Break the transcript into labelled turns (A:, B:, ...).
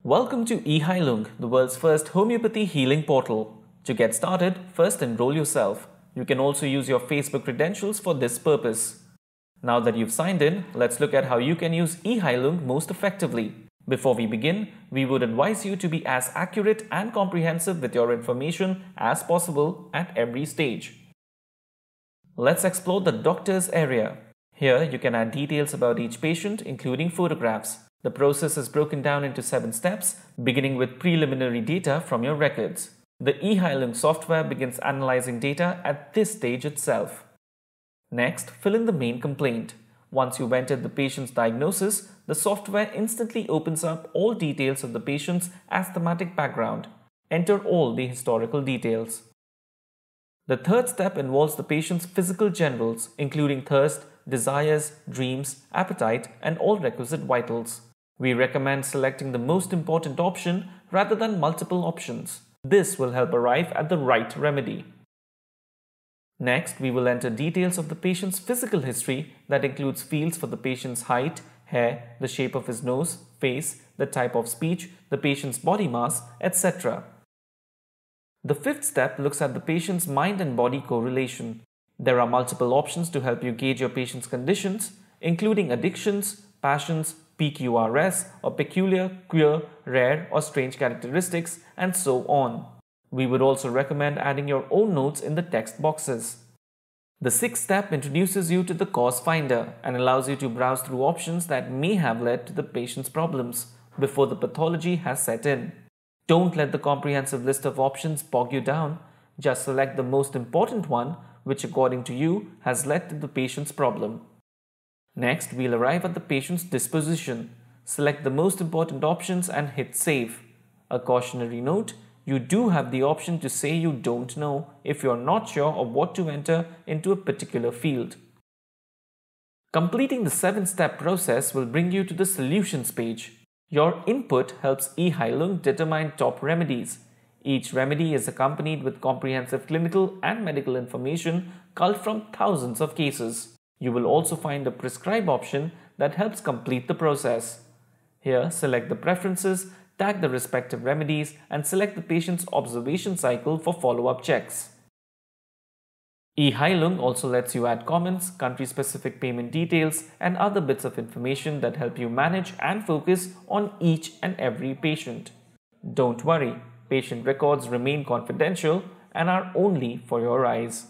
A: Welcome to eHeilung, the world's first homeopathy healing portal. To get started, first enroll yourself. You can also use your Facebook credentials for this purpose. Now that you've signed in, let's look at how you can use eHeilung most effectively. Before we begin, we would advise you to be as accurate and comprehensive with your information as possible at every stage. Let's explore the doctor's area. Here, you can add details about each patient, including photographs. The process is broken down into 7 steps, beginning with preliminary data from your records. The eHeilung software begins analyzing data at this stage itself. Next, fill in the main complaint. Once you've entered the patient's diagnosis, the software instantly opens up all details of the patient's asthmatic background. Enter all the historical details. The third step involves the patient's physical generals, including thirst, desires, dreams, appetite, and all requisite vitals. We recommend selecting the most important option rather than multiple options. This will help arrive at the right remedy. Next, we will enter details of the patient's physical history that includes fields for the patient's height, hair, the shape of his nose, face, the type of speech, the patient's body mass, etc. The fifth step looks at the patient's mind and body correlation. There are multiple options to help you gauge your patient's conditions, including addictions, passions, PQRS or peculiar, queer, rare or strange characteristics, and so on. We would also recommend adding your own notes in the text boxes. The sixth step introduces you to the cause finder and allows you to browse through options that may have led to the patient's problems before the pathology has set in. Don't let the comprehensive list of options bog you down. Just select the most important one, which according to you has led to the patient's problem. Next, we'll arrive at the patient's disposition. Select the most important options and hit save. A cautionary note: you do have the option to say you don't know if you're not sure of what to enter into a particular field. Completing the 7-step process will bring you to the solutions page. Your input helps eHeilung determine top remedies. Each remedy is accompanied with comprehensive clinical and medical information culled from thousands of cases. You will also find a prescribe option that helps complete the process. Here, select the preferences, tag the respective remedies, and select the patient's observation cycle for follow-up checks. eHeilung also lets you add comments, country-specific payment details, and other bits of information that help you manage and focus on each and every patient. Don't worry, patient records remain confidential and are only for your eyes.